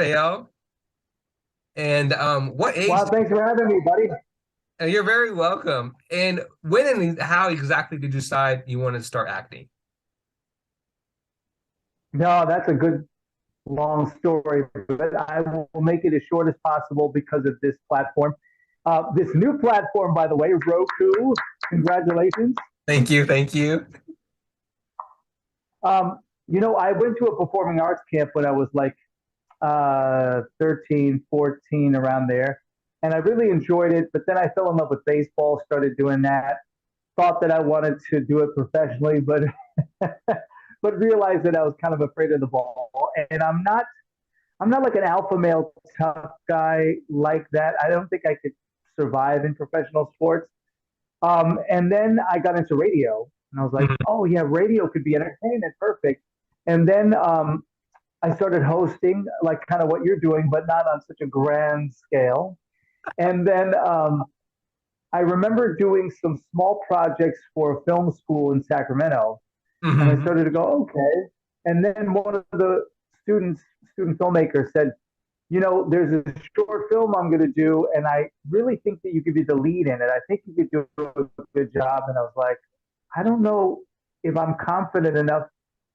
Rafael. And what age? Wow, thanks for having me, buddy. You're very welcome. And when and how exactly did you decide you wanted to start acting? No, that's a good long story, but I will make it as short as possible because of this platform. This new platform, by the way, Roku. Congratulations. Thank you, thank you. I went to a performing arts camp when I was like 13, 14, around there, and I really enjoyed it. But then I fell in love with baseball, started doing that. Thought that I wanted to do it professionally, but but realized that I was kind of afraid of the ball. And I'm not like an alpha male tough guy like that. I don't think I could survive in professional sports. And then I got into radio, and I was like, Mhm. oh yeah, radio could be entertainment, perfect. And then I started hosting, like kind of what you're doing, but not on such a grand scale. And then I remember doing some small projects for a film school in Sacramento, and I Mhm. started to go, okay. And then one of the student filmmakers said, there's a short film I'm going to do, and I really think that you could be the lead in it. I think you could do a good job. And I was like, I don't know if I'm confident enough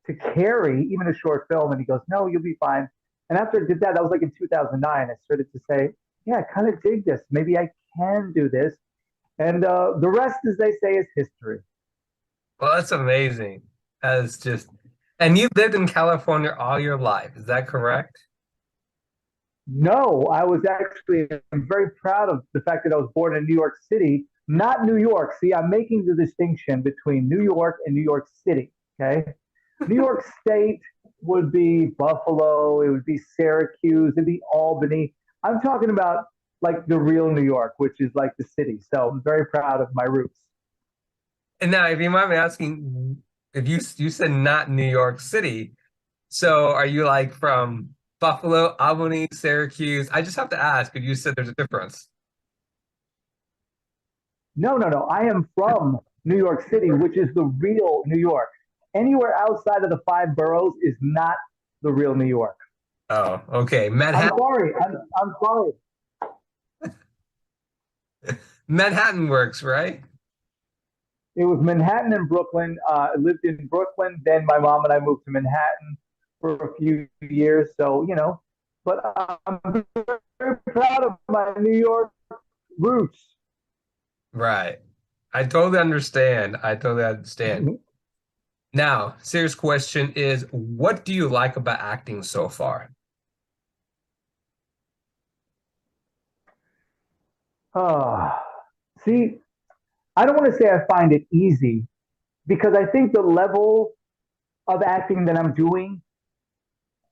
to carry even a short film. And he goes, no, you'll be fine. And after I did that, that was like in 2009, I started to say, yeah, I kind of dig this. Maybe I can do this. And the rest, as they say, is history. Well, that's amazing. That's just, and you lived in California all your life, is that correct? No, I'm very proud of the fact that I was born in New York City, not New York. See, I'm making the distinction between New York and New York City. Okay. New York State would be Buffalo, it would be Syracuse, it'd be Albany. I'm talking about like the real New York, which is like the city. So I'm very proud of my roots. And now, if you mind me asking, if you said not New York City, so are you like from Buffalo, Albany, Syracuse? I just have to ask because you said there's a difference. No, no, no. I am from New York City, which is the real New York. Anywhere outside of the five boroughs is not the real New York. Oh, okay. I'm Manhattan, sorry. I'm sorry. Manhattan works, right? It was Manhattan and Brooklyn. I lived in Brooklyn. Then my mom and I moved to Manhattan for a few years. So, but I'm very proud of my New York roots. Right. I totally understand. I totally understand. Now, serious question is, what do you like about acting so far? Oh, see, I don't want to say I find it easy because I think the level of acting that I'm doing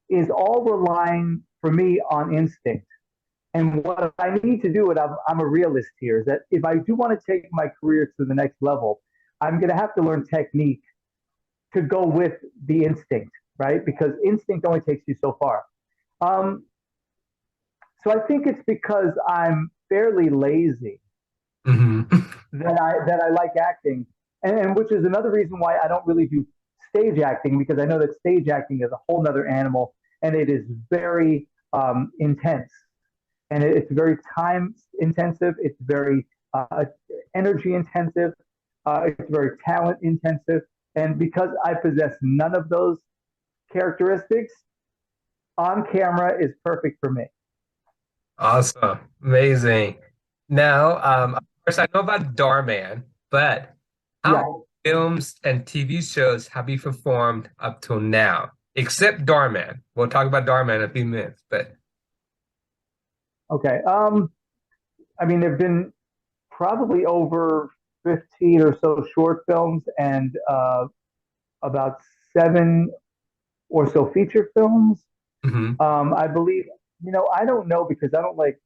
is all relying for me on instinct. And what I need to do, and I'm a realist here, is that if I do want to take my career to the next level, I'm going to have to learn technique to go with the instinct, right? Because instinct only takes you so far. Um, so I think it's because I'm fairly lazy Hmm. that I like acting, and which is another reason why I don't really do stage acting because I know that stage acting is a whole nother animal and it is very intense and it's very time intensive. It's very energy intensive. It's very talent intensive. And because I possess none of those characteristics, on camera is perfect for me. Awesome. Amazing. Now, of course, I know about Darman, but how many Yeah. films and TV shows have you performed up till now? Except Darman. We'll talk about Darman in a few minutes, but Okay. I mean, there've been probably over 15 or so short films and about seven or so feature films. mhm. I believe, I don't know because I don't like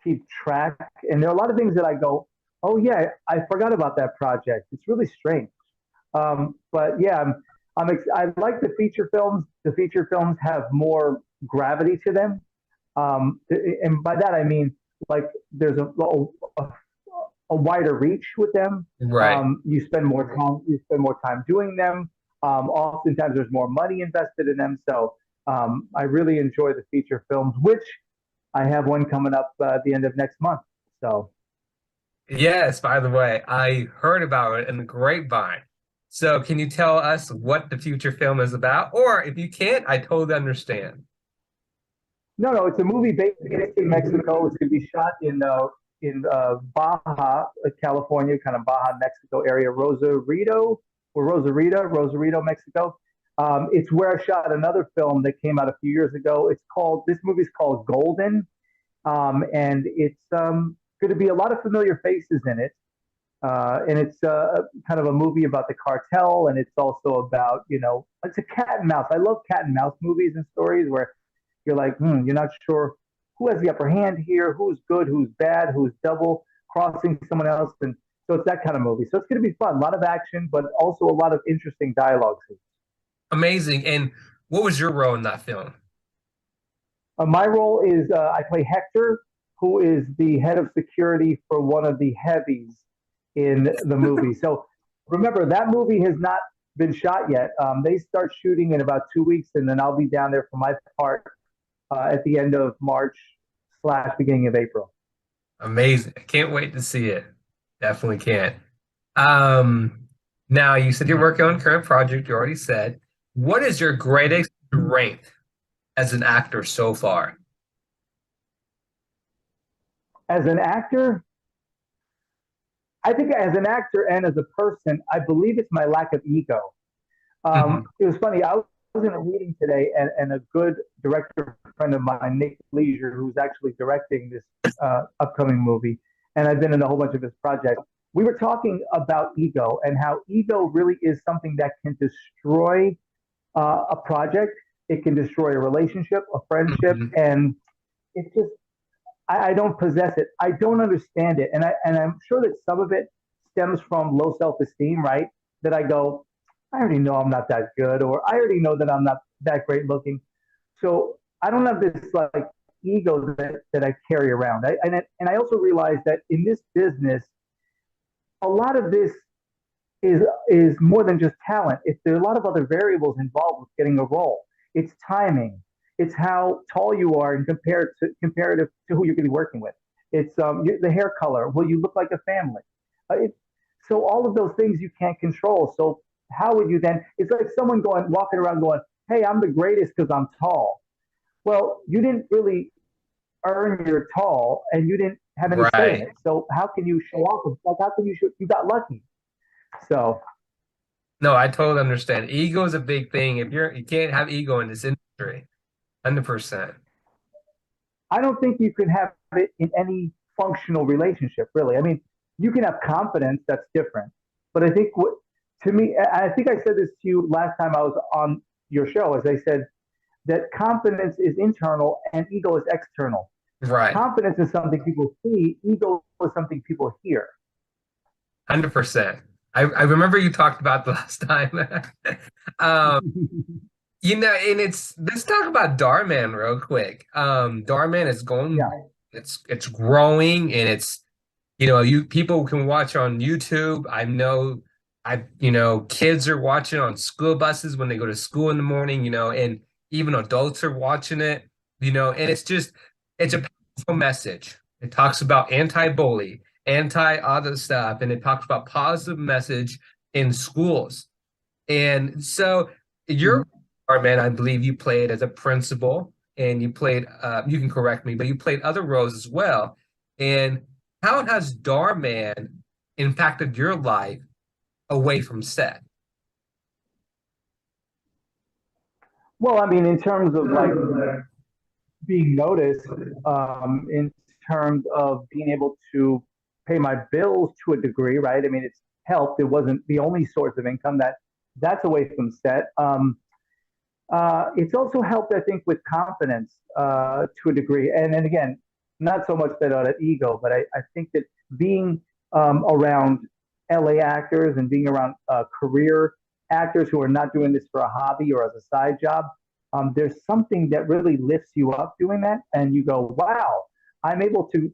keep track. And there are a lot of things that I go, oh yeah, I forgot about that project. It's really strange. But yeah, I like the feature films. The feature films have more gravity to them. And by that I mean like there's a wider reach with them. Right. You spend more time doing them. Oftentimes there's more money invested in them. So I really enjoy the feature films, which I have one coming up at the end of next month. So, Yes, by the way, I heard about it in the grapevine. So can you tell us what the future film is about? Or if you can't, I totally understand. no, no, it's a movie based in Mexico. It's going to be shot in Baja, California, kind of Baja, Mexico area, Rosarito, Mexico. It's where I shot another film that came out a few years ago. This movie's called Golden, and it's going to be a lot of familiar faces in it. And it's kind of a movie about the cartel, and it's also about, it's a cat and mouse. I love cat and mouse movies and stories where you're like, you're not sure who has the upper hand here, who's good, who's bad, who's double crossing someone else. And so it's that kind of movie. So it's going to be fun. A lot of action, but also a lot of interesting dialogue scenes. Amazing. And what was your role in that film? My role is I play Hector, who is the head of security for one of the heavies in the movie. So remember, that movie has not been shot yet. They start shooting in about 2 weeks, and then I'll be down there for my part at the end of March slash beginning of April. Amazing. I can't wait to see it. Definitely can't. Um, Now you said you're working on a current project, you already said. What is your greatest strength as an actor so far? As an actor, I think as an actor and as a person, I believe it's my lack of ego. Mhm. It was funny. I was in a meeting today, and a good director friend of mine, Nick Leisure, who's actually directing this upcoming movie, and I've been in a whole bunch of his projects. We were talking about ego and how ego really is something that can destroy a project. It can destroy a relationship, a friendship, Mhm. and it's just I don't possess it. I don't understand it, and I'm sure that some of it stems from low self esteem, right? That I go, I already know I'm not that good, or I already know that I'm not that great looking. So I don't have this like ego that I carry around. And I also realize that in this business, a lot of this is more than just talent. There are a lot of other variables involved with getting a role. It's timing. It's how tall you are and comparative to who you're going to be working with. It's the hair color. Will you look like a family? So all of those things you can't control. So how would you then? It's like someone walking around going, "Hey, I'm the greatest because I'm tall." Well, you didn't really earn your tall, and you didn't have any say in Right. it. So how can you show off? Like how can you show you got lucky? So No, I totally understand. Ego is a big thing. If you can't have ego in this industry, 100%. I don't think you can have it in any functional relationship, really. I mean, you can have confidence, that's different. But I think to me, I think I said this to you last time I was on your show, as I said that confidence is internal and ego is external. Right. Confidence is something people see, ego is something people hear. 100%. I remember you talked about the last time. Um, and let's talk about Darman real quick. Darman is Yeah. going, it's growing and you people can watch on YouTube. I know kids are watching on school buses when they go to school in the morning, and even adults are watching it, and it's a powerful message. It talks about anti-bully, anti-other stuff, and it talks about positive message in schools. And so Mhm. your man, I believe you played as a principal and you played you can correct me, but you played other roles as well. And how has Darman impacted your life away from set? Well, I mean, in terms of like being noticed, in terms of being able to pay my bills to a degree, right? I mean, it's helped. It wasn't the only source of income that's away from set. It's also helped, I think, with confidence to a degree. And again, not so much that ego, but I think that being around LA actors and being around career actors who are not doing this for a hobby or as a side job, there's something that really lifts you up doing that. And you go, wow, I'm able to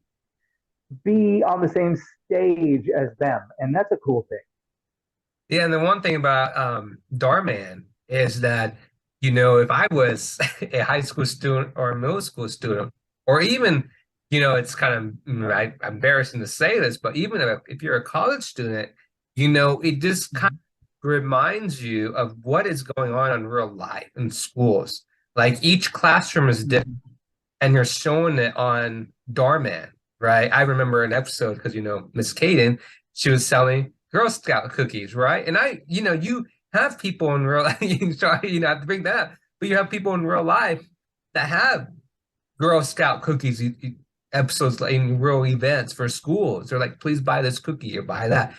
be on the same stage as them. And that's a cool thing. Yeah, and the one thing about Darman is that if I was a high school student or a middle school student, or even, it's kind of embarrassing to say this, but even if you're a college student, it just kind Mhm. of reminds you of what is going on in real life in schools. Like each classroom is different, Mhm. and you're showing it on Darman, right? I remember an episode because Miss Caden, she was selling Girl Scout cookies, right? And you have people in real life, sorry, have to bring that up, but you have people in real life that have Girl Scout cookies episodes like in real events for schools. They're like, please buy this cookie or buy that.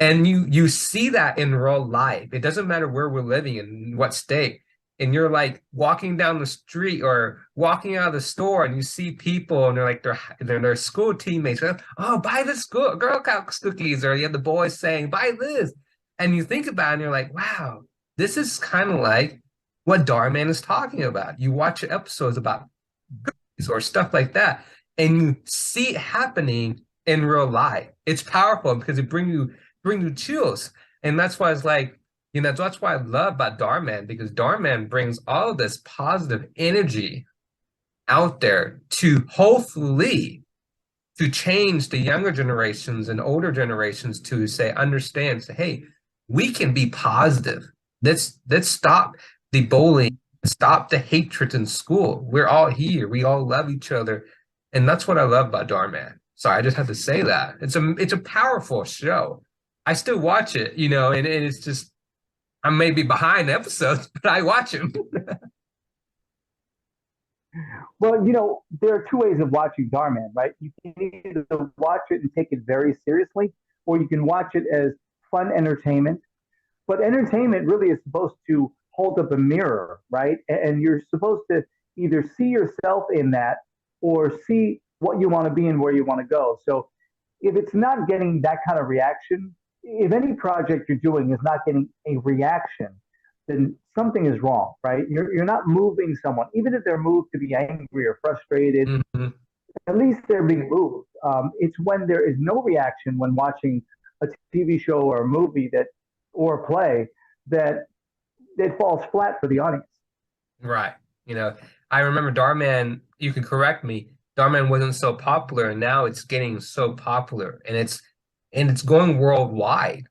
And you see that in real life. It doesn't matter where we're living in what state. And you're like walking down the street or walking out of the store and you see people and they're like they're their school teammates. They're like, oh, buy this Girl Scout cookies, or you have the boys saying, buy this. And you think about it and you're like, wow, this is kind of like what Darman is talking about. You watch episodes about or stuff like that, and you see it happening in real life. It's powerful because it bring you chills, and that's why it's like that's why I love about Darman, because Darman brings all of this positive energy out there to hopefully to change the younger generations and older generations to say understand say hey, we can be positive. Let's stop the bullying, stop the hatred in school. We're all here, we all love each other, and that's what I love about Darman. So I just have to say that it's a powerful show. I still watch it, and it's just I may be behind episodes but I watch them. Well, there are two ways of watching Darman, right? You can either watch it and take it very seriously, or you can watch it as fun entertainment. But entertainment really is supposed to hold up a mirror, right? And you're supposed to either see yourself in that or see what you want to be and where you want to go. So if it's not getting that kind of reaction, if any project you're doing is not getting a reaction, then something is wrong, right? You're not moving someone, even if they're moved to be angry or frustrated. Mhm. At least they're being moved. It's when there is no reaction when watching a TV show or a movie that or a play that it falls flat for the audience. Right. You know, I remember Darman, you can correct me, Darman wasn't so popular and now it's getting so popular and it's going worldwide.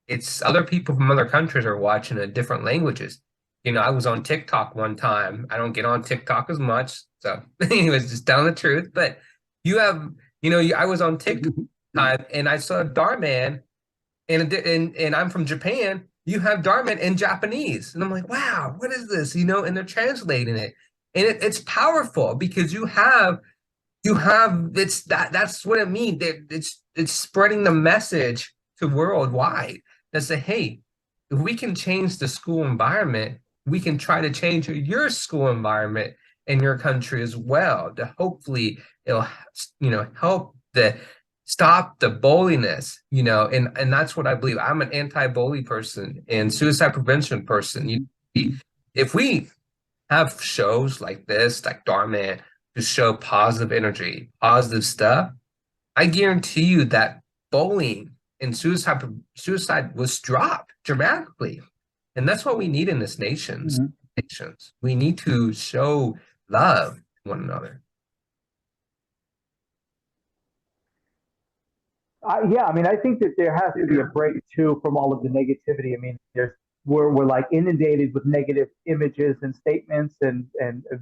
It's other people from other countries are watching it in different languages. I was on TikTok one time. I don't get on TikTok as much, so he was just telling the truth. But you have, I was on TikTok time and I saw Darman and I'm from Japan. You have Darman in Japanese, and I'm like, wow, what is this? And they're translating it, and it's powerful because you have that's what it means. It's spreading the message to worldwide that say, hey, if we can change the school environment, we can try to change your school environment in your country as well. To hopefully it'll help the stop the bulliness, and that's what I believe. I'm an anti-bully person and suicide prevention person. If we have shows like this, like Darman, to show positive energy, positive stuff, I guarantee you that bullying and suicide was dropped dramatically. And that's what we need in this Mhm. nations. We need to show love to one another. Yeah, I mean, I think that there has to be a break too from all of the negativity. I mean, we're like inundated with negative images and statements and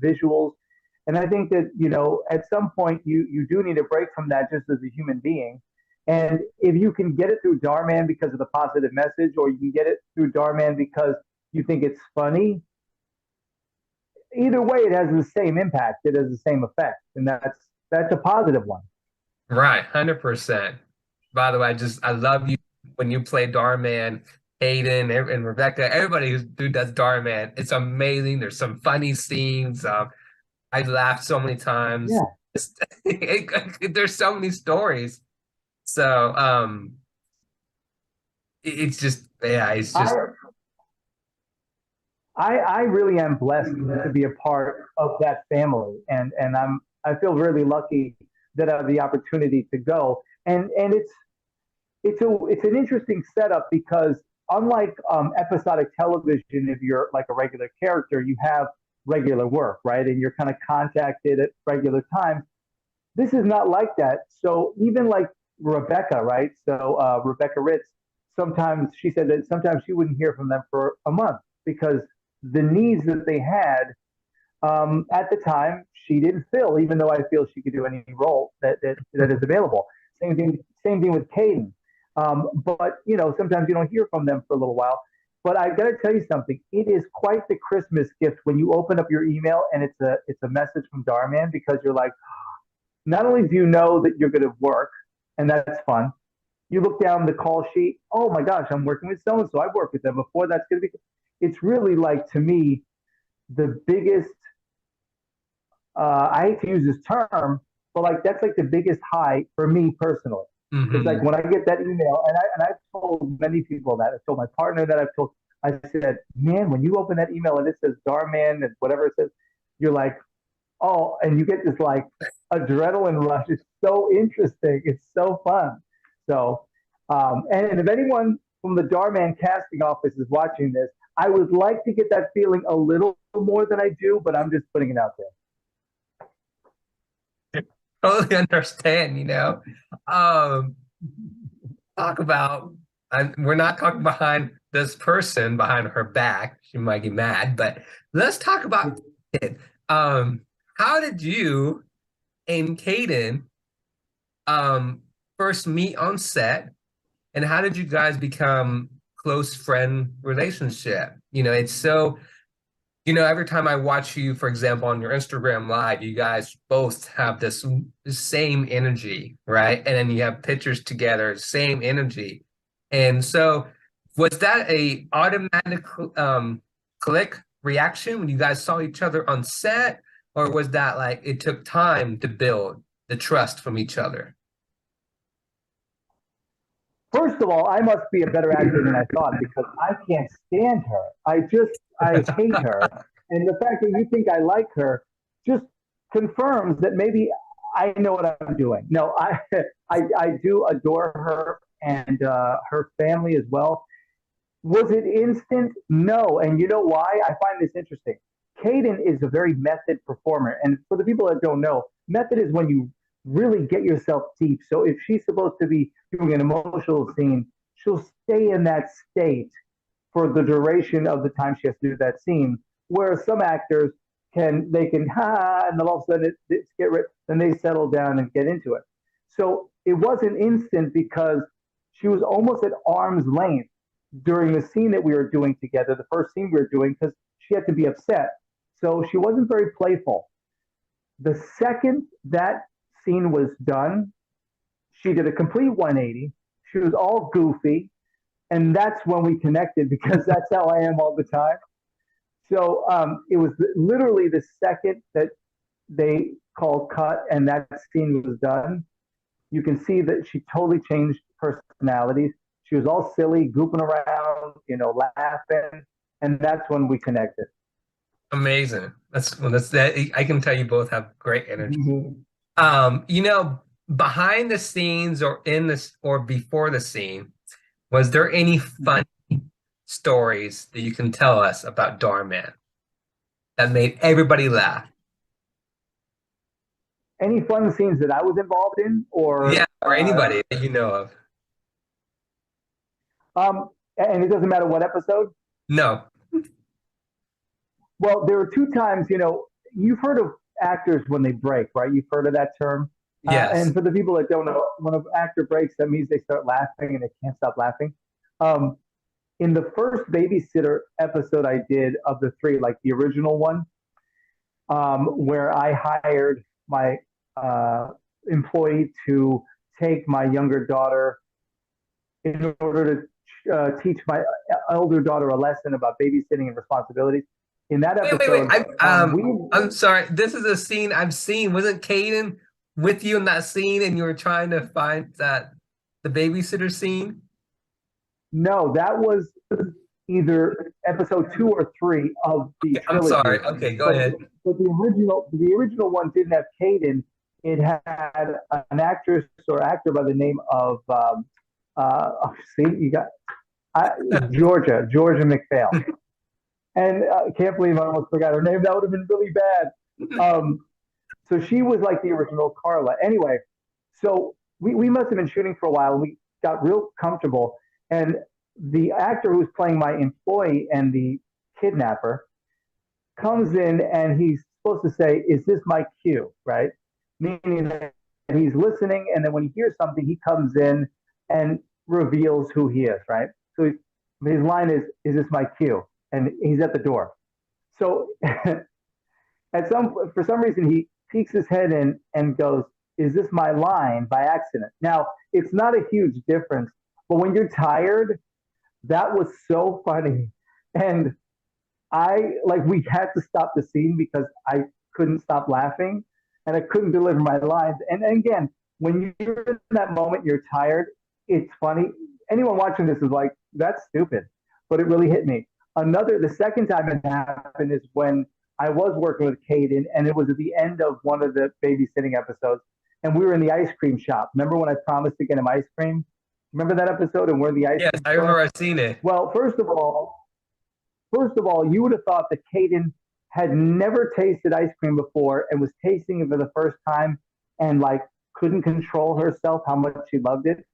visuals, and I think that at some point you do need a break from that just as a human being. And if you can get it through Darman because of the positive message, or you can get it through Darman because you think it's funny, either way, it has the same impact. It has the same effect, and that's a positive one. Right, 100%. By the way, I love you when you play Darman, Hayden and Rebecca, everybody who does Darman. It's amazing. There's some funny scenes. I laughed so many times. Yeah. There's so many stories. So it's just yeah, it's just I I really am blessed to be a part of that family, and I feel really lucky that I have the opportunity to go. And it's an interesting setup because unlike episodic television, if you're like a regular character, you have regular work, right? And you're kind of contacted at regular times. This is not like that. So even like Rebecca, right? So Rebecca Ritz, sometimes she said that sometimes she wouldn't hear from them for a month because the needs that they had at the time she didn't fill, even though I feel she could do any role that is available. Same thing with Caden. But you know, sometimes you don't hear from them for a little while. But I got to tell you something. It is quite the Christmas gift when you open up your email and it's a message from Darman because you're like, not only do you know that you're going to work, and that's fun, you look down the call sheet. Oh my gosh, I'm working with so and so. I've worked with them before. That's going to be. It's really like to me the biggest. I hate to use this term, but like that's like the biggest high for me personally. It's like Hmm. when I get that email, and I've told many people that. I've told my partner that. I've told. I said, man, when you open that email and it says Darman and whatever it says, you're like, oh, and you get this like adrenaline rush. It's so interesting. It's so fun. So, and if anyone from the Darman casting office is watching this, I would like to get that feeling a little more than I do, but I'm just putting it out there. Totally understand, you know. Um, talk about, we're not talking behind this person behind her back. She might get mad, but let's talk about it. Um, how did you and Caden um first meet on set, and how did you guys become close friend relationship? You know, it's so, you know, every time I watch you, for example, on your Instagram live, you guys both have this same energy, right? And then you have pictures together, same energy. And so was that a automatic click reaction when you guys saw each other on set, or was that like it took time to build the trust from each other? First of all, I must be a better actor than I thought because I can't stand her. I hate her. And the fact that you think I like her just confirms that maybe I know what I'm doing. No, I do adore her and her family as well. Was it instant? No. And you know why? I find this interesting. Caden is a very method performer. And for the people that don't know, method is when you really get yourself deep. So if she's supposed to be doing an emotional scene, she'll stay in that state for the duration of the time she has to do that scene. Whereas some actors can and then all of a sudden it's get rid, then they settle down and get into it. So it wasn't instant because she was almost at arm's length during the scene that we were doing together, the first scene we were doing, because she had to be upset. So she wasn't very playful. The second that scene was done, she did a complete 180. She was all goofy. And that's when we connected because that's how I am all the time. So it was literally the second that they called cut and that scene was done. You can see that she totally changed personalities. She was all silly, goofing around, you know, laughing, and that's when we connected. Amazing. That's well, that's that. I can tell you both have great energy. Mhm. You know, behind the scenes or in this or before the scene, was there any fun stories that you can tell us about Darman that made everybody laugh? Any fun scenes that I was involved in, Yeah, or or anybody that you know of. and it doesn't matter what episode. No. Well, there were two times, you know, you've heard of actors when they break, right? You've heard of that term. Yes. And for the people that don't know, when an actor breaks, that means they start laughing and they can't stop laughing. Um, in the first babysitter episode I did of the three, like the original one, where I hired my employee to take my younger daughter in order to teach my elder daughter a lesson about babysitting and responsibilities. In that Wait. episode, we I'm sorry. This is a scene I've seen. Wasn't Caden with you in that scene and you were trying to find that the babysitter scene? no, that was either episode two or three of the I'm sorry. trilogy. Okay, go But ahead. but the original one didn't have Caden. It had an actress or actor by the name of see you got I, Georgia McPhail. And I can't believe I almost forgot her name. That would have been really bad. Um, so she was like the original Carla. Anyway, so we must have been shooting for a while. We got real comfortable. And the actor who's playing my employee and the kidnapper comes in and he's supposed to say, "Is this my cue?" Right? Meaning that he's listening. And then when he hears something, he comes in and reveals who he is. Right? So his line is this my cue? And he's at the door. So at some for some reason he peeks his head in and goes, "Is this my line?" by accident. Now it's not a huge difference, but when you're tired, that was so funny, and I like we had to stop the scene because I couldn't stop laughing, and I couldn't deliver my lines. And again, when you're in that moment, you're tired. It's funny. Anyone watching this is like, "That's stupid," but it really hit me. The second time it happened is when I was working with Caden, and it was at the end of one of the babysitting episodes, and we were in the ice cream shop. Remember when I promised to get him ice cream? Remember that episode? And we're in the ice Yes, cream I store. remember I've seen it. Well, first of all, you would have thought that Caden had never tasted ice cream before and was tasting it for the first time, and like couldn't control herself how much she loved it.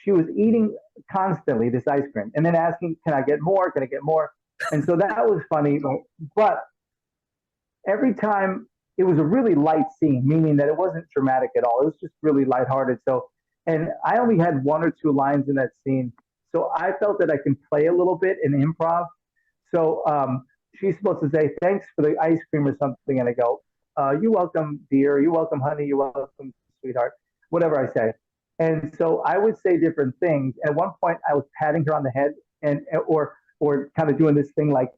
She was eating constantly this ice cream and then asking, "Can I get more? Can I get more?" And so that was funny. But every time it was a really light scene, meaning that it wasn't dramatic at all. It was just really lighthearted. So, and I only had one or two lines in that scene. So I felt that I can play a little bit in improv. So she's supposed to say, "Thanks for the ice cream" or something. And I go, "You're welcome, dear. You're welcome, honey. You're welcome, sweetheart." Whatever I say. And so I would say different things. At one point, I was patting her on the head and or kind of doing this thing like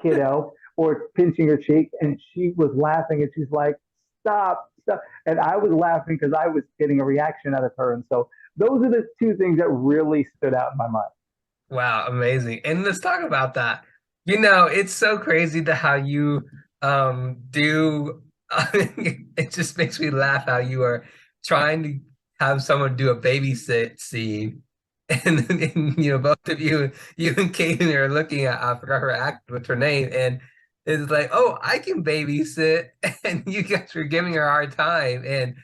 kiddo or pinching her cheek, and she was laughing, and she's like, "Stop, stop!" And I was laughing because I was getting a reaction out of her. And so those are the two things that really stood out in my mind. Wow, amazing. And let's talk about that. It's so crazy to how you do it just makes me laugh how you are trying to have someone do a babysit scene. And both of you and Kaden are looking at, I forgot her act, what's her name, and it's like, oh, I can babysit, and you guys were giving her a hard time, and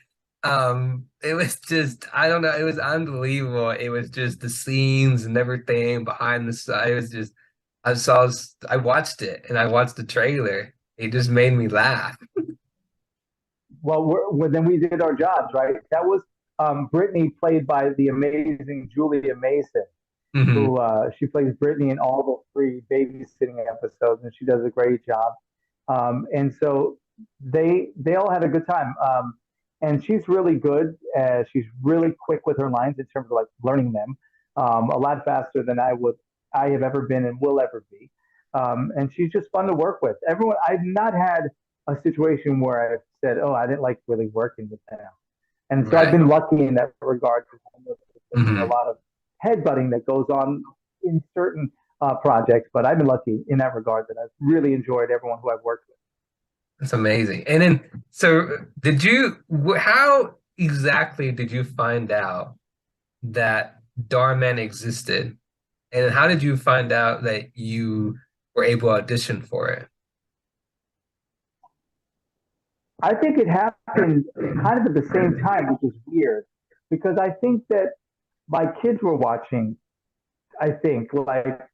it was just, I don't know, it was unbelievable. It was just the scenes and everything behind the side. It was just, I watched it and I watched the trailer. It just made me laugh. Well, then we did our jobs, right? That was Brittany, played by the amazing Julia Mason, Hmm. who she plays Brittany in all the three babysitting episodes, and she does a great job. And so they all had a good time. And she's really good. She's really quick with her lines in terms of like learning them, a lot faster than I have ever been and will ever be. And she's just fun to work with. Everyone, I've not had a situation where I've said, "Oh, I didn't like really working with them." And so I've Right. been lucky in that regard. There's a Hmm. lot of headbutting that goes on in certain projects, but I've been lucky in that regard that I've really enjoyed everyone who I've worked with. That's amazing. And then, so how exactly did you find out that Darman existed? And how did you find out that you were able to audition for it? I think it happened kind of at the same time, which is weird because I think that my kids were watching. I think like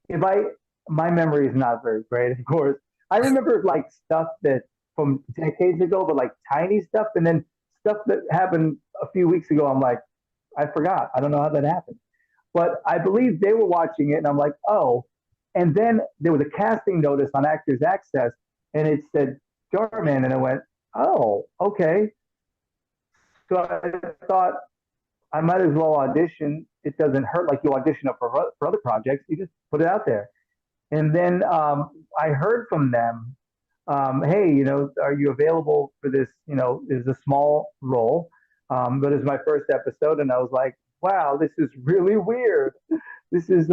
if I my memory is not very great, of course. I remember like stuff that from decades ago, but like tiny stuff, and then stuff that happened a few weeks ago. I'm like, I forgot. I don't know how that happened. But I believe they were watching it, and I'm like, oh. And then there was a casting notice on Actors Access, and it said Jarman, and I went, oh, okay. So I thought I might as well audition. It doesn't hurt like you audition up for other projects. You just put it out there. And then I heard from them, "Hey, are you available for this? Is a small role, but it's my first episode." And I was like, "Wow, this is really weird. This is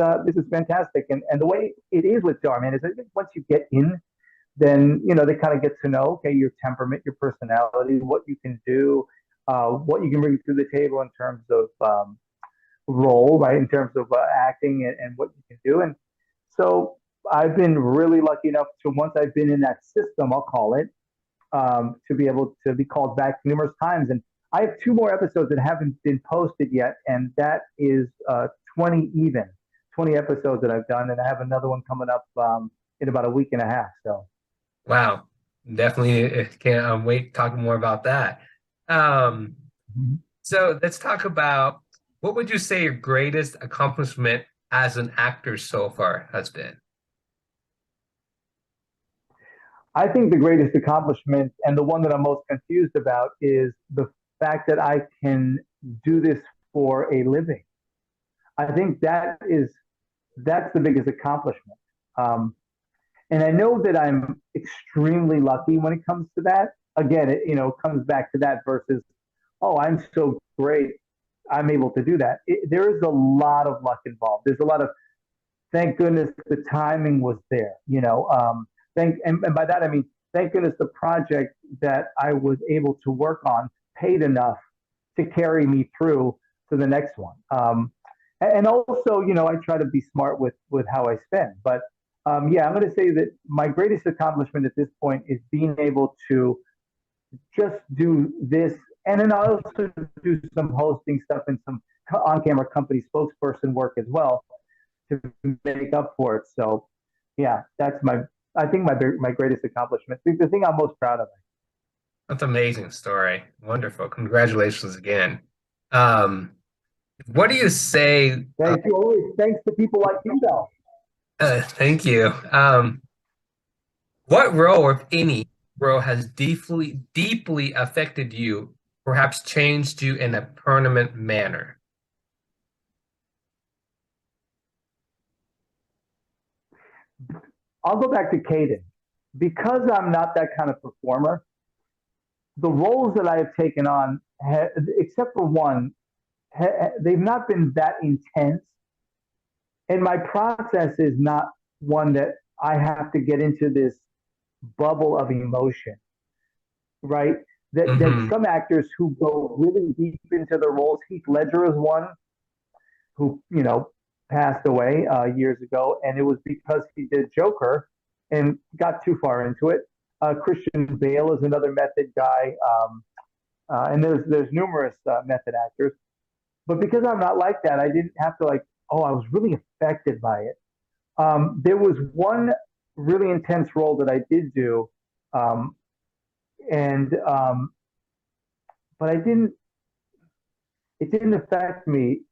fantastic." And the way it is with Jarman is I think once you get in, then they kind of get to know, okay, your temperament, your personality, what you can do, what you can bring to the table in terms of role, right, in terms of acting and what you can do. And so I've been really lucky enough to, once I've been in that system, I'll call it, to be able to be called back numerous times. And I have two more episodes that haven't been posted yet, and that is 20 even, 20 episodes that I've done. And I have another one coming up in about a week and a half. So, Wow. Definitely can't wait to talk more about that. Um, so let's talk about what would you say your greatest accomplishment as an actor so far has been? I think the greatest accomplishment and the one that I'm most confused about is the fact that I can do this for a living. I think that's the biggest accomplishment. Um, and I know that I'm extremely lucky when it comes to that. Again, comes back to that versus, oh, I'm so great, I'm able to do that. There is a lot of luck involved. There's a lot of, thank goodness the timing was there. And by that I mean, thank goodness the project that I was able to work on paid enough to carry me through to the next one. And also, I try to be smart with how I spend. But yeah, I'm going to say that my greatest accomplishment at this point is being able to just do this, and then I also do some hosting stuff and some on-camera company spokesperson work as well to make up for it. So yeah, I think my greatest accomplishment, the thing I'm most proud of. That's an amazing story. Wonderful. Congratulations again. Um, what do you say? Thank you. Always thanks to people like you, though. Thank you. What role, if any, role has deeply affected you, perhaps changed you in a permanent manner? I'll go back to Caden. Because I'm not that kind of performer, the roles that I have taken on, except for one, they've not been that intense. And my process is not one that I have to get into this bubble of emotion, right? That Hmm. some actors who go really deep into their roles, Heath Ledger is one who, passed away years ago, and it was because he did Joker and got too far into it. Christian Bale is another method guy, and there's numerous method actors. But because I'm not like that, I didn't have to like. Oh, I was really affected by it. There was one really intense role that I did do, um, and but I didn't. It didn't affect me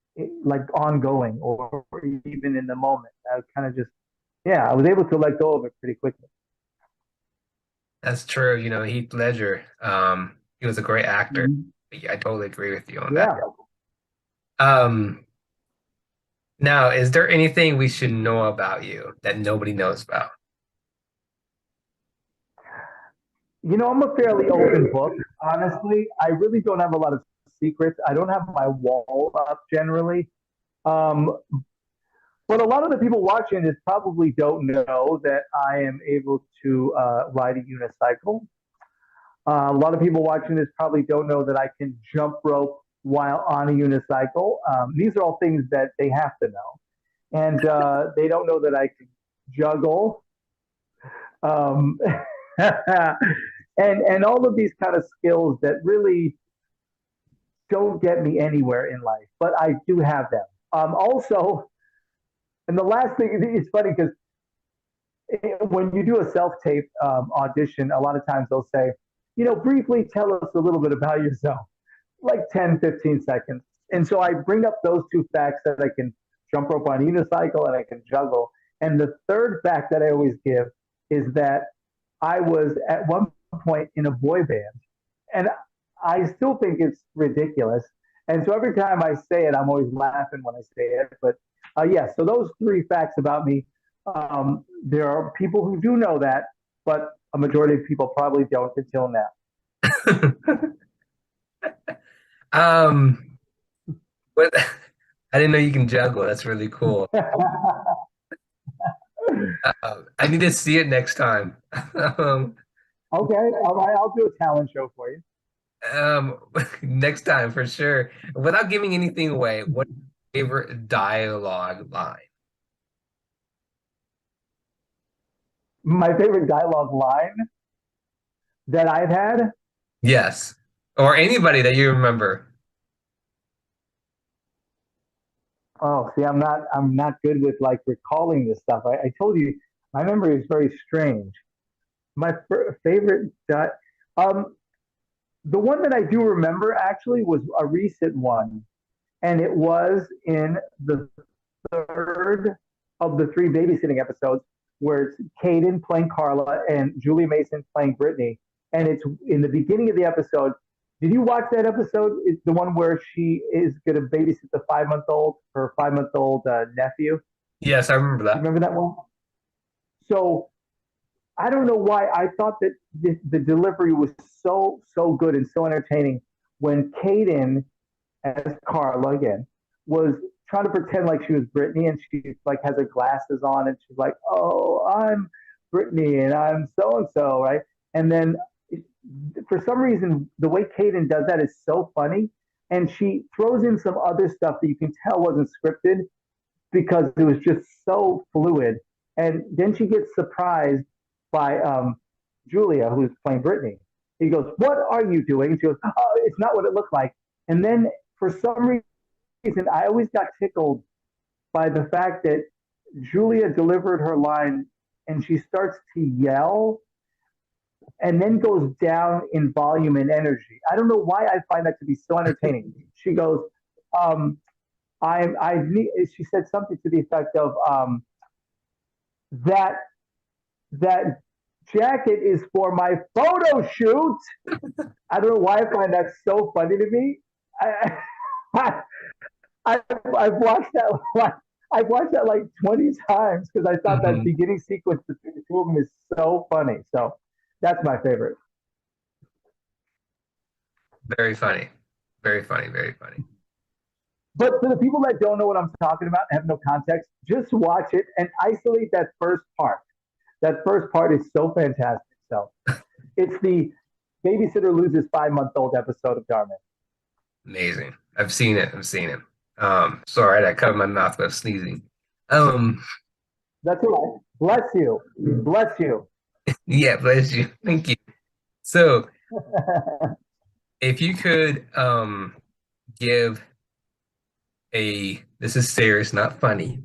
like ongoing or even in the moment. I kind of just, yeah, I was able to let go of it pretty quickly. That's true. Heath Ledger, he was a great actor. Mhm. Yeah, I totally agree with you on that. Yeah. Um, Now, is there anything we should know about you that nobody knows about? I'm a fairly open book, honestly. I really don't have a lot of secrets. I don't have my wall up generally. Um, but a lot of the people watching this probably don't know that I am able to ride a unicycle. A lot of people watching this probably don't know that I can jump rope while on a unicycle. These are all things that they have to know. And they don't know that I can juggle. Um, and all of these kind of skills that really don't get me anywhere in life, but I do have them. Also, and the last thing, it's funny because when you do a self-tape audition, a lot of times they'll say, briefly tell us a little bit about yourself, like 10, 15 seconds. And so I bring up those two facts that I can jump rope on a unicycle and I can juggle. And the third fact that I always give is that I was at one point in a boy band. And I still think it's ridiculous. And so every time I say it, I'm always laughing when I say it. But yeah, so those three facts about me, there are people who do know that, but a majority of people probably don't until now. Um, but I didn't know you can juggle. That's really cool. I need to see it next time. Um, Okay, all right, I'll do a talent show for you. um, Next time for sure. Without giving anything away, what? favorite dialogue line. My favorite dialogue line that I've had. Yes. Or anybody that you remember. Oh, see, I'm not good with like recalling this stuff. I told you my memory is very strange. My favorite um the one that I do remember actually was a recent one, and it was in the third of the three babysitting episodes where it's Caden playing Carla and Julie Mason playing Brittany. And it's in the beginning of the episode. Did you watch that episode? It's the one where she is going to babysit the 5 month old, her 5 month old nephew. Yes, I remember Do you that. remember that one? So I don't know why I thought that the delivery was so good and so entertaining when Caden as Carla again, was trying to pretend like she was Brittany, and she like has her glasses on and she's like, "Oh, I'm Brittany and I'm so and so," right? And then for some reason, the way Kaden does that is so funny, and she throws in some other stuff that you can tell wasn't scripted because it was just so fluid. And then she gets surprised by Julia, who's playing Brittany. He goes, "What are you doing?" And she goes, "Oh, it's not what it looked like." And then for some reason, I always got tickled by the fact that Julia delivered her line and she starts to yell and then goes down in volume and energy. I don't know why I find that to be so entertaining. She goes, um, I need, she said something to the effect of that that jacket is for my photo shoot. I don't know why I find that so funny to me. I, I've watched that like I've watched that like 20 times because I thought that Hmm. beginning sequence between the two of them is so funny. So that's my favorite. Very funny. Very funny. Very funny. But for the people that don't know what I'm talking about and have no context, just watch it and isolate that first part. That first part is so fantastic. So it's the babysitter loses 5 month old episode of Darman. Amazing. I've seen it. I've seen it. Sorry, I covered my mouth with sneezing. Um, That's all right. Bless you. Bless you. yeah, bless you. Thank you. So, if you could give this is serious, not funny.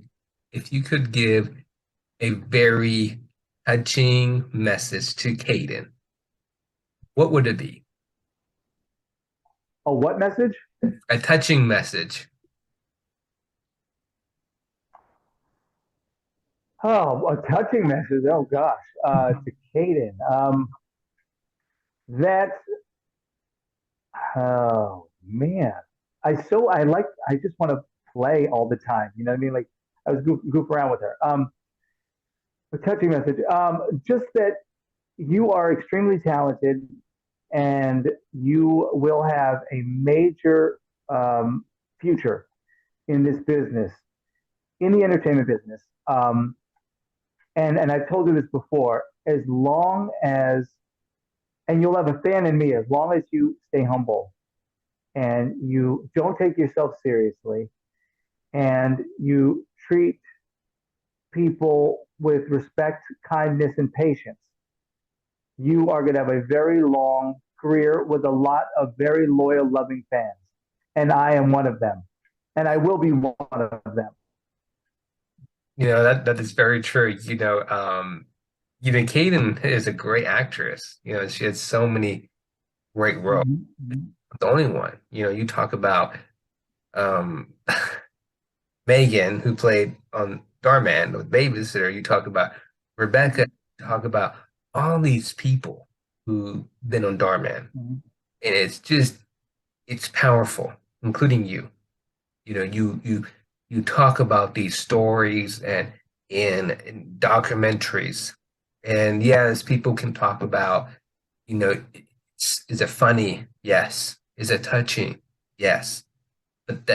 If you could give a very touching message to Caden, what would it be? A what message? A touching message. Oh, a touching message. Oh gosh, to Caden. That Oh man, I just want to play all the time. You know what I mean? Like I was goof around with her. A touching message. Just that you are extremely talented, and you will have a major future in this business, in the entertainment business. And I've told you this before. As long as and you'll have a fan in me as long as you stay humble and you don't take yourself seriously and you treat people with respect, kindness, and patience, you are going to have a very long career with a lot of very loyal, loving fans. And I am one of them. And I will be one of them. That is very true. Caden is a great actress. She had so many great roles. Mm-hmm. The only one. You talk about um Megan, who played on Darman, the babysitter. You talk about Rebecca. You talk about all these people who've been on Darman, Mm-hmm. and it's powerful, including you. You talk about these stories and in documentaries, and yes, people can talk about, is it funny? Yes. Is it touching? Yes. But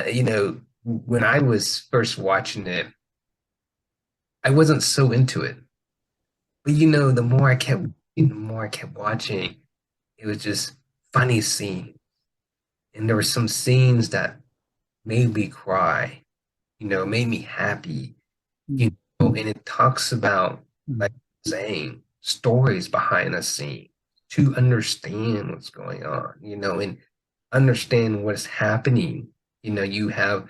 when I was first watching it, I wasn't so into it. But the more I kept watching, it was just funny scene. And there were some scenes that made me cry. made me happy, Mm-hmm. and it talks about, like saying, stories behind a scene to understand what's going on, and understand what's happening. You have,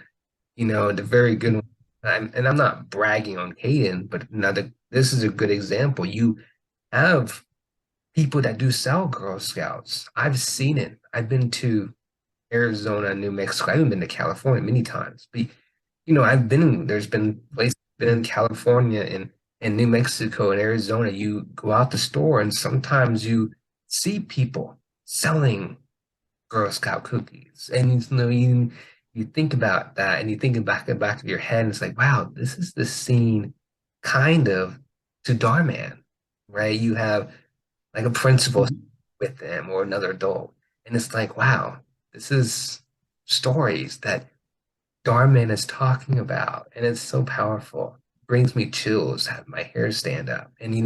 the very good one. And I'm not bragging on Hayden, but this is a good example. You have people that do sell Girl Scouts. I've seen it. I've been to Arizona, New Mexico. I haven't been to California many times, but there's been places been in California and New Mexico and Arizona. You go out the store and sometimes you see people selling Girl Scout cookies. And you think about that and you think back in the back of your head, and it's like, wow, this is the scene kind of to Darman, right? You have like a principal Mm-hmm. with them or another adult. And it's like, wow, this is stories that Darman is talking about. And it's so powerful. Brings me chills, have my hair stand up. And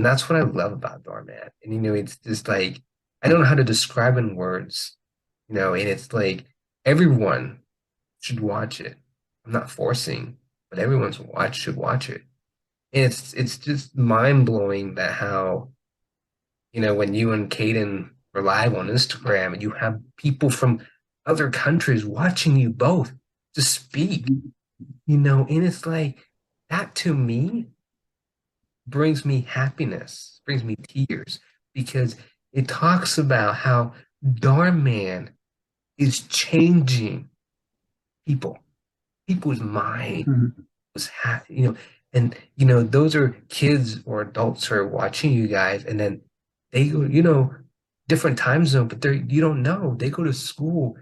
that's what I love about Darman. And it's just like I don't know how to describe in words, and it's like everyone should watch it. I'm not forcing, but should watch it. And it's just mind blowing that how when you and Caden were live on Instagram and you have people from other countries watching you both to speak, and it's like that to me brings me happiness, brings me tears because it talks about how Darman is changing people, people's mind Mm-hmm. was and those are kids or adults who are watching you guys, and then they go, different time zone, but you don't know. They go to school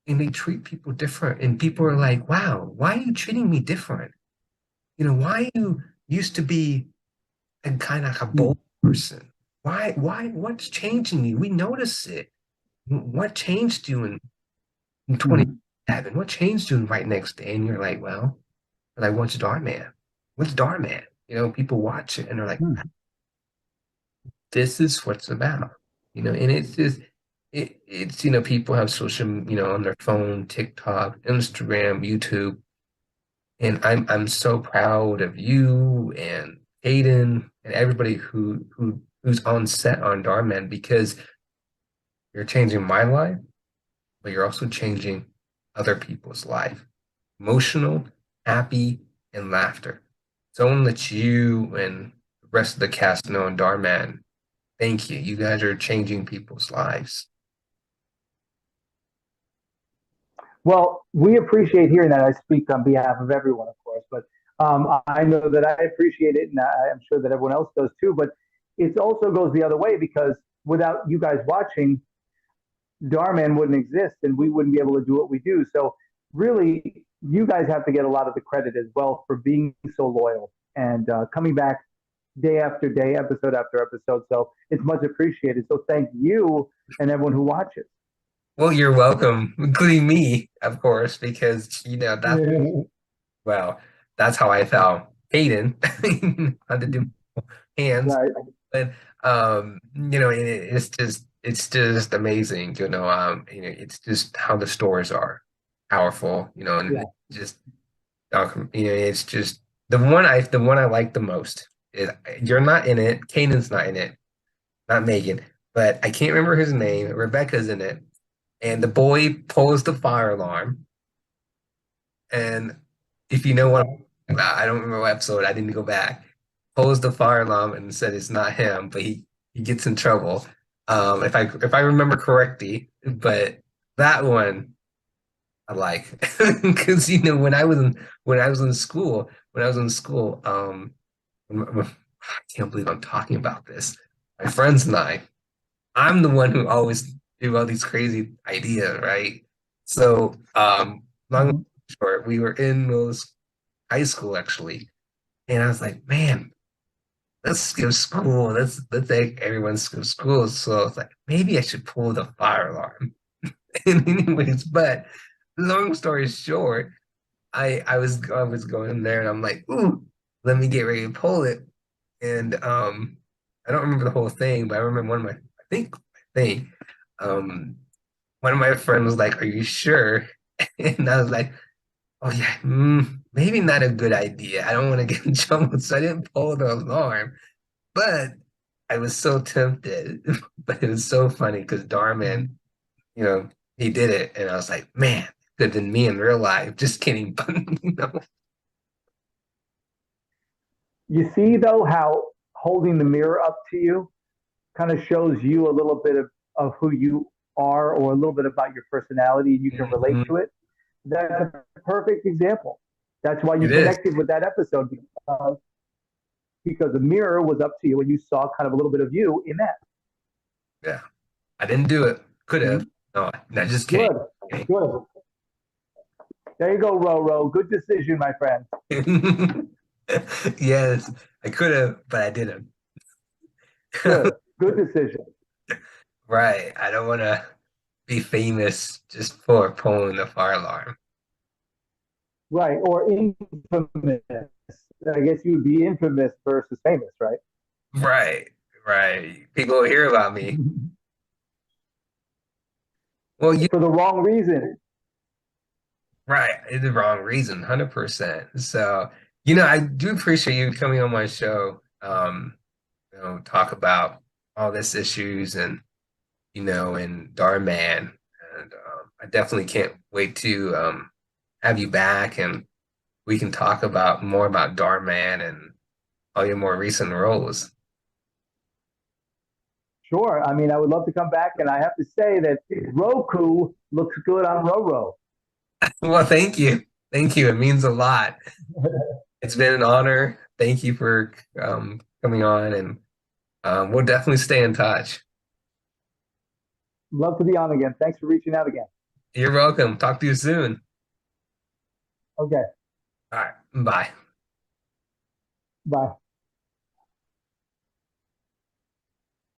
and they treat people different, and people are like, "Wow, why are you treating me different? Why you used to be a kind of like a bold person? What's changing you? We notice it. What changed you in Mm-hmm. 27? What changed you in right next day?" And you're like, "Well, like, what's Darman? What's Darman?" People watch it and they're like, Mm-hmm. this is what's about, and it's just, it's, people have social, on their phone, TikTok, Instagram, YouTube, and I'm so proud of you and Aiden and everybody who's on set on Darman because you're changing my life, but you're also changing other people's life. Emotional, happy, and laughter. So I want to let you and the rest of the cast know, and Darman, thank you. You guys are changing people's lives. Well, we appreciate hearing that. I speak on behalf of everyone, of course, but I know that I appreciate it, and I'm sure that everyone else does too. But it also goes the other way because without you guys watching, Darman wouldn't exist, and we wouldn't be able to do what we do. So, really, you guys have to get a lot of the credit as well for being so loyal and coming back day after day, episode after episode. So, it's much appreciated. So, thank you and everyone who watches. Well, you're welcome, including me, of course, because well, that's how I felt. Aiden had to do hands, Right. but it's just amazing, it's just how the stories are powerful, and Yeah. just it's just the one I like the most is you're not in it, Kanan's not in it, not Megan, but I can't remember his name. Rebecca's in it, and the boy pulls the fire alarm. And if you know what Yeah. I don't remember what episode, I didn't go back. Pulls the fire alarm and said it's not him, but he gets in trouble. If I remember correctly, but that one I like because when I was in school, I can't believe I'm talking about this. My friends and I'm the one who always do all these crazy ideas, right? So, long Mhm. story short, we were in high school actually, and I was like, man, let's skip school. Let's make everyone skip school. So it's like maybe I should pull the fire alarm. And anyways, but long story short, I was going in there and I'm like, ooh, let me get ready to pull it. And I don't remember the whole thing, but I remember I think um one of my friends was like, "Are you sure?" And I was like, Oh yeah, maybe not a good idea. I don't want to get in trouble, so I didn't pull the alarm. But I was so tempted. But it was so funny because Darman, you know, he did it, and I was like, man, could have been me in real life. Just kidding, but You see, though, how holding the mirror up to you kind of shows you a little bit of who you are or a little bit about your personality and you can relate Mhm. to it. That's a perfect example. That's why you It is. connected with that episode because the mirror was up to you and you saw kind of a little bit of you in that. Yeah, I didn't do it. Could have. Mhm. No, no, just kidding. Good, good. There you go, Roro. Good decision, my friend. Kidding. Yes, I could have, but I didn't. Good, good decision. Right. I don't want to be famous just for pulling the fire alarm. Right, or infamous. I guess you would be infamous versus famous, right? Right. Right. People will hear about me. Well, you For the wrong reason. right. It's the wrong reason, 100%. So, I do appreciate you coming on my show, talk about all this issues and Dhar Mann. And I definitely can't wait to have you back and we can talk about more about Dhar Mann and all your more recent roles. Sure. I mean, I would love to come back, and I have to say that Roku looks good on Roro. Well, thank you. Thank you. It means a lot. It's been an honor. Thank you for coming on, and we'll definitely stay in touch. Love to be on again. Thanks for reaching out again. You're welcome. Talk to you soon. Okay. All right. Bye. Bye.